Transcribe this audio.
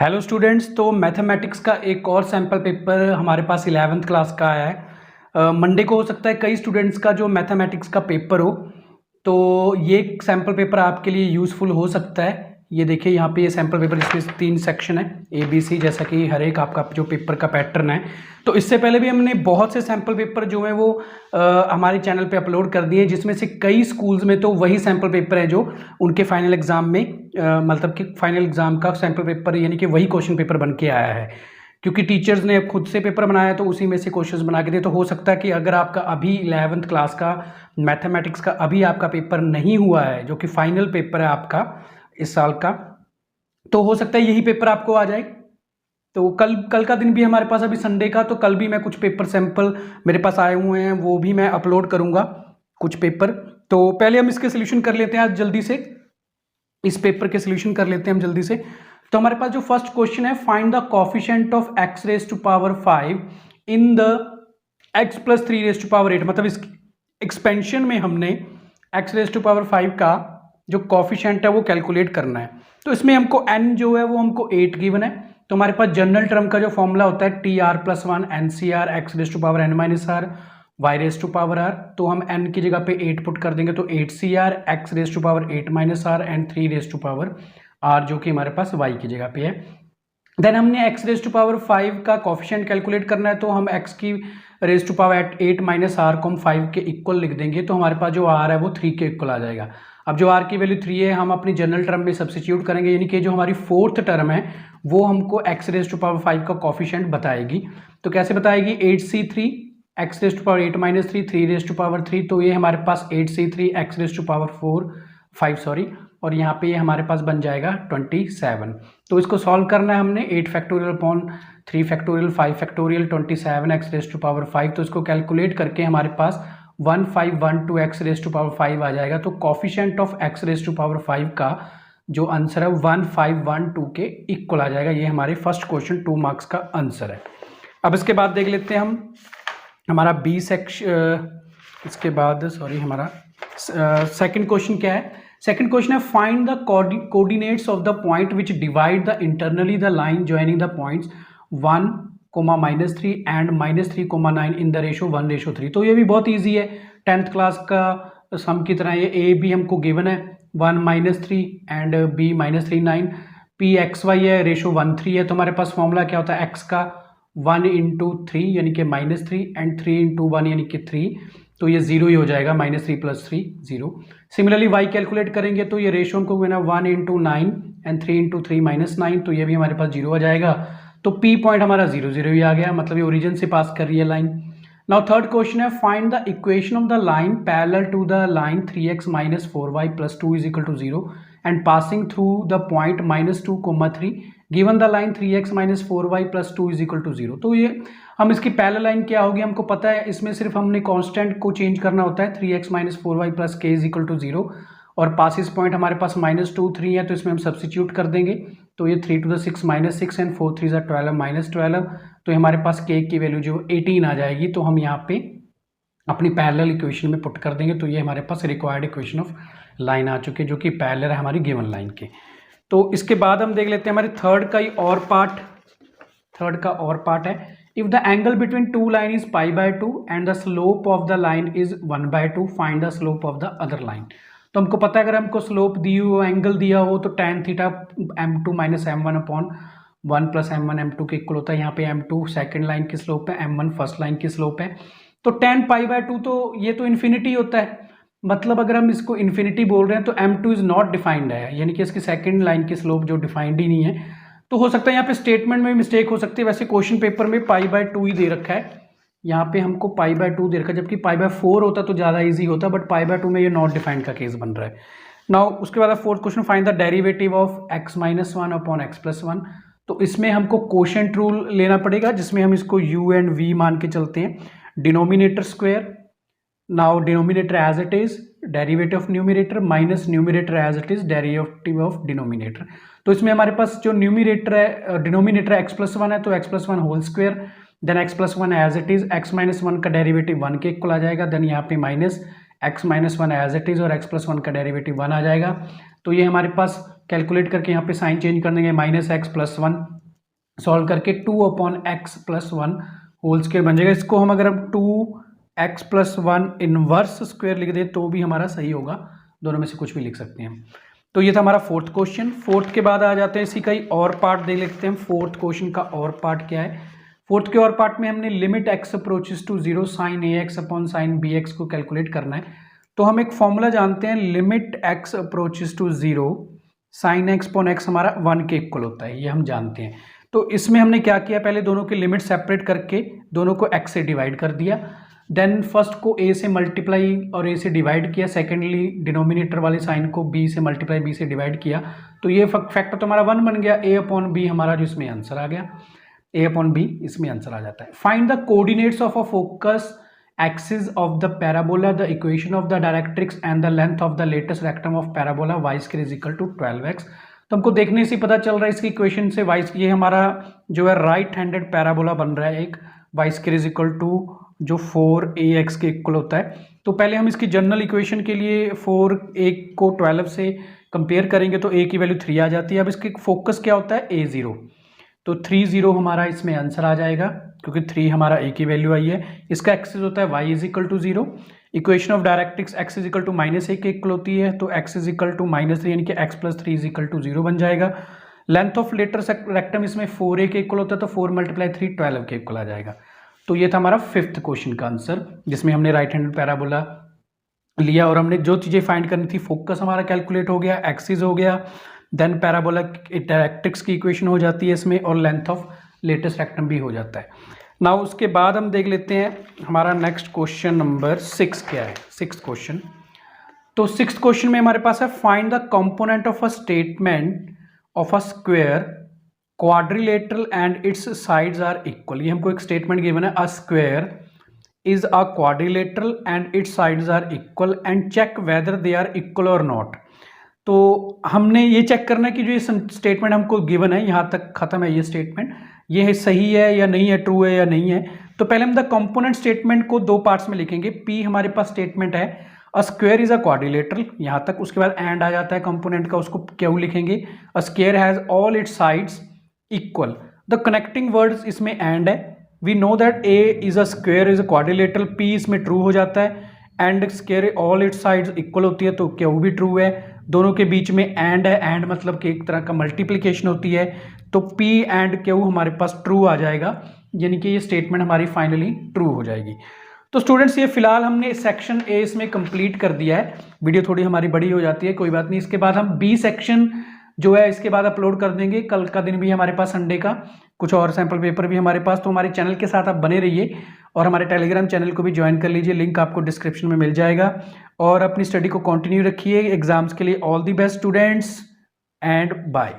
Hello students. तो mathematics का एक और सैम्पल पेपर हमारे पास 11th क्लास का आया है। मंडे को हो सकता है कई स्टूडेंट्स का जो मैथमेटिक्स का पेपर हो, तो ये सैम्पल पेपर आपके लिए यूज़फुल हो सकता है। ये देखिए यहाँ पे ये सैम्पल पेपर, इसमें 3 सेक्शन है ABC, जैसा कि हर एक आपका जो पेपर का पैटर्न है। तो इससे पहले भी हमने बहुत से सैम्पल पेपर जो है वो हमारे चैनल पे अपलोड कर दिए, जिसमें से कई स्कूल्स में तो वही सैम्पल पेपर है जो उनके फाइनल एग्जाम में मतलब कि फाइनल एग्जाम का सैम्पल पेपर यानी कि वही क्वेश्चन पेपर बन के आया है, क्योंकि टीचर्स ने खुद से पेपर बनाया तो उसी में से क्वेश्चंस बना के दिए। तो हो सकता है कि अगर आपका अभी 11th क्लास का मैथमेटिक्स का अभी आपका पेपर नहीं हुआ है, जो कि फाइनल पेपर है आपका इस साल का, तो हो सकता है यही पेपर आपको आ जाए। तो कल का दिन भी हमारे पास अभी संडे का, तो कल भी मैं कुछ पेपर सैंपल मेरे पास आए हुए हैं, वो भी मैं अपलोड करूंगा कुछ पेपर। तो पहले हम इसके सोल्यूशन कर लेते हैं आज जल्दी से, इस पेपर के सोल्यूशन कर लेते हैं हम जल्दी से। तो हमारे पास जो फर्स्ट क्वेश्चन है, find the coefficient of x raise to power 5 in the x plus 3 raise to power 8। मतलब इस एक्सपेंशन में हमने x रेज टू पावर 5 का जो कोफिशिएंट है वो कैलकुलेट करना है। तो इसमें हमको n जो है वो हमको 8 गिवन है। तो हमारे पास जनरल टर्म का जो फॉर्मूला होता है TR+1 NCR x raise to power n minus r y raise to power r। तो हम n की जगह पे 8 पुट कर देंगे, तो 8CR x raise to power 8 minus r and 3 raise to power r, जो कि हमारे पास y की जगह पे है। देन हमने x रेज टू पावर 5 का कोफिशिएंट कैलकुलेट करना है, तो हम x की raise to power 8 minus r को हम 5 के इक्वल लिख देंगे। तो हमारे पास जो r है वो 3 के इक्वल आ जाएगा। अब जो r की वैल्यू 3 है, हम अपनी जनरल टर्म में सब्स्टिट्यूट करेंगे, यानी कि जो हमारी फोर्थ टर्म है वो हमको x रेज टू पावर 5 का कोफिशिएंट बताएगी। तो कैसे बताएगी? 8C3 x raise to power 8 minus 3 raise to power 3। तो ये हमारे पास 8C3 x raise to power 5 sorry, और यहाँ पे ये हमारे पास बन जाएगा 27। तो इसको सॉल्व करना है हमने। 8 factorial upon 3 factorial 5 factorial 27 x raise to power 5। तो इसको कैलकुलेट करके हमारे पास 1512 x रेज टू पावर 5 आ जाएगा। तो coefficient of x raise to power 5 का जो आंसर है 1512 के इक्वल आ जाएगा। ये हमारे फर्स्ट क्वेश्चन 2 मार्क्स का आंसर है। अब इसके बाद देख लेते हैं हम हमारा बी सेक्शन, इसके बाद सॉरी हमारा सेकंड क्वेश्चन क्या है। सेकंड क्वेश्चन है, find the coordinates of the point which divide the internally the line joining the points 1, -3 and -3, 9 in the ratio 1:3। तो ये भी बहुत ईजी है, 10th क्लास का सम की तरह। ये ए बी हमको गिवन है 1 -3 and B -3 9। P X Y है, रेशो 1:3 है। तो हमारे पास फॉर्मूला क्या होता है एक्स का 1 × 3 यानी कि -3 एंड 3 × 1 यानी कि 3। तो ये 0 ही हो जाएगा, -3 + 3 0। सिमिलरली y कैलकुलेट करेंगे तो ये रेशो को ना 1 × 9 एंड 3 × 3 -9। तो ये भी हमारे पास 0 आ जाएगा। तो P पॉइंट हमारा 0 0 ही आ गया, मतलब ये ओरिजिन से पास कर रही है लाइन। नाउ थर्ड क्वेश्चन है, find the equation of the line parallel to the line 3x - 4y + 2 = 0 and passing through the point -2, 3 given the line 3x - 4y + 2 = 0। तो ये हम इसकी पैरेलल लाइन क्या होगी हमको पता है, इसमें सिर्फ हमने कांस्टेंट को चेंज करना होता है, 3x - 4y + k = 0, और पासिस पॉइंट हमारे पास -2 3 है, तो इसमें हम सब्स्टिट्यूट कर देंगे। तो ये 3 to the 6 -6 एंड 4 3 12 -12। तो हमारे पास k की वैल्यू जो 18 आ जाएगी। तो हम यहाँ पे अपनी पैरेलल इक्वेशन में पुट कर देंगे। तो ये हमारे पास रिक्वायर्ड इक्वेशन ऑफ लाइन आ चुकी है, जो कि पैरेलल है हमारी गिवन लाइन के। तो इसके बाद हम देख लेते हैं हमारे थर्ड का और पार्ट है, if the angle between two line is π/2 and the slope of the line is 1/2 find the slope of the other line. तो हमको पता है अगर हमको स्लोप दी हो, एंगल दिया हो, तो tan theta m2 - m1 / 1 + m1 m2 के इक्वल होता है। यहाँ पे m2 सेकेंड लाइन की स्लोप है, m1 फर्स्ट लाइन की स्लोप है। तो tan π/2 तो ये तो इन्फिनिटी होता है, मतलब अगर हम इसको इन्फिनिटी बोल रहे हैं तो m2 इज नॉट डिफाइंड है, यानी कि इसकी सेकंड लाइन की स्लोप जो डिफाइंड ही नहीं है। तो हो सकता है यहाँ पे स्टेटमेंट में मिस्टेक हो सकती है। वैसे क्वेश्चन पेपर में π/2 ही दे रखा है, यहाँ पे हमको π/2 दे रखा है, जबकि π/4 होता तो ज़्यादा इजी होता, बट π/2 में ये नॉट डिफाइंड का केस बन रहा है। नाउ उसके बाद fourth question, find the derivative of x - 1 upon x + 1। तो इसमें हमको कोशेंट रूल लेना पड़ेगा, जिसमें हम इसको u एंड v मान के चलते हैं। Denominator square, now denominator as it is derivative of numerator minus numerator as it is derivative of denominator. तो इसमें हमारे पास जो न्यूमिनेटर है, डिनोमिनेटर x + 1 है, तो x + 1 whole square, then x + 1 as it is, x - 1 का डेरिवेटिव 1 के इक्वल आ जाएगा, देन यहाँ पे minus x - 1 as it is और x + 1 का डेरिवेटिव 1 आ जाएगा। तो ये हमारे पास कैलकुलेट करके यहाँ पे साइन चेंज कर देंगे, -x+1 सॉल्व करके 2/x+1 होल स्क्वायर बन जाएगा। इसको हम अगर हम 2x+1 इनवर्स स्क्वायर लिख दें तो भी हमारा सही होगा, दोनों में से कुछ भी लिख सकते हैं। तो ये था हमारा फोर्थ क्वेश्चन। फोर्थ के बाद आ जाते हैं इसी का ही और पार्ट देख लेते हैं। फोर्थ क्वेश्चन का और पार्ट क्या है? फोर्थ के और पार्ट में हमने limit x approaches to 0 sin ax upon sin bx को कैलकुलेट करना है। तो हम एक फॉर्मूला जानते हैं, limit x approaches to 0 sin x upon x हमारा 1 के इक्वल होता है, ये हम जानते हैं। तो इसमें हमने क्या किया, पहले दोनों की लिमिट सेपरेट करके दोनों को x से डिवाइड कर दिया, देन फर्स्ट को a से मल्टीप्लाई और a से डिवाइड किया, सेकेंडली डिनोमिनेटर वाले साइन को b से मल्टीप्लाई b से डिवाइड किया, तो ये फैक्टर तो हमारा 1 बन गया, a अपॉन b हमारा जो इसमें आंसर आ गया, a अपॉन b इसमें आंसर आ जाता है। Find the coordinates of a focus axis of the parabola, the equation of the directrix and the length of the latus rectum of parabola y square is equal to 12x। तो हमको देखने से पता चल रहा है इसकी इक्वेशन से y, ये हमारा जो है राइट हैंडेड पैराबोला बन रहा है एक, y square is equal to जो 4ax के इक्वल होता है। तो पहले हम इसकी जनरल इक्वेशन के लिए 4a को 12 से कंपेयर करेंगे तो a की वैल्यू 3 आ जाती है। अब इसके फोकस क्या होता है, a0, तो 3 हमारा इसमें आंसर आ जाएगा क्योंकि 3 हमारा a की वैल्यू आई है। इसका एक्सिस होता है y is equal to 0, equation of directrix x is equal to -a के इक्वल होती है, तो x इज इक्वल टू -3 यानी कि x+3 इज इक्वल टू 0 बन जाएगा। लेंथ ऑफ लेटेस्ट रेक्टम इसमें 4a के इक्वल होता है, तो 4 × 3 12 के इक्वल आ जाएगा। तो ये था हमारा फिफ्थ क्वेश्चन का आंसर, जिसमें हमने राइट हैंडेड पैराबोला लिया और हमने जो चीज़ें फाइंड करनी थी, फोकस हमारा कैलकुलेट हो गया, एक्सिस हो गया, देन पैराबोला डायरेक्ट्रिक्स की इक्वेशन हो जाती है इसमें, और लेंथ ऑफ लेटेस्ट रेक्टम भी हो जाता है। नाउ उसके बाद हम देख लेते हैं हमारा नेक्स्ट क्वेश्चन नंबर 6 क्या है, 6th क्वेश्चन। तो 6th क्वेश्चन में हमारे पास है, find the component of a statement of a square quadrilateral and its sides are equal. ये हमको एक स्टेटमेंट गिवन है, a square is a quadrilateral and its sides are equal and check whether they are equal और not. तो हमने ये check करना है कि जो ये स्टेटमेंट हमको गिवन है, यहाँ तक खत्म है ये स्टेटमेंट, ये है सही है या नहीं है, ट्रू है या नहीं है। तो पहले हम द कंपोनेंट स्टेटमेंट को दो पार्ट्स में लिखेंगे। पी हमारे पास स्टेटमेंट है, a square is a quadrilateral, यहाँ तक, उसके बाद एंड आ जाता है कंपोनेंट का, उसको क्यू लिखेंगे, a square has all its sides equal. The connecting words इसमें एंड है, we know that A is a square is a quadrilateral, P इसमें ट्रू हो जाता है, and square all its sides equal होती है तो क्यू भी ट्रू है। दोनों के बीच में एंड है, एंड मतलब कि एक तरह का मल्टीप्लिकेशन होती है, तो P एंड Q हमारे पास ट्रू आ जाएगा, यानी कि ये स्टेटमेंट हमारी फाइनली ट्रू हो जाएगी। तो स्टूडेंट्स, ये फिलहाल हमने सेक्शन ए इसमें कंप्लीट कर दिया है। वीडियो थोड़ी हमारी बड़ी हो जाती है, कोई बात नहीं। इसके बाद हम बी सेक्शन जो है इसके बाद अपलोड कर देंगे। कल का दिन भी हमारे पास संडे का, कुछ और सैंपल पेपर भी हमारे पास। तो हमारे चैनल के साथ आप बने रहिए और हमारे टेलीग्राम चैनल को भी ज्वाइन कर लीजिए, लिंक आपको डिस्क्रिप्शन में मिल जाएगा। और अपनी स्टडी को कंटिन्यू रखिए एग्जाम्स के लिए। All the best students and bye.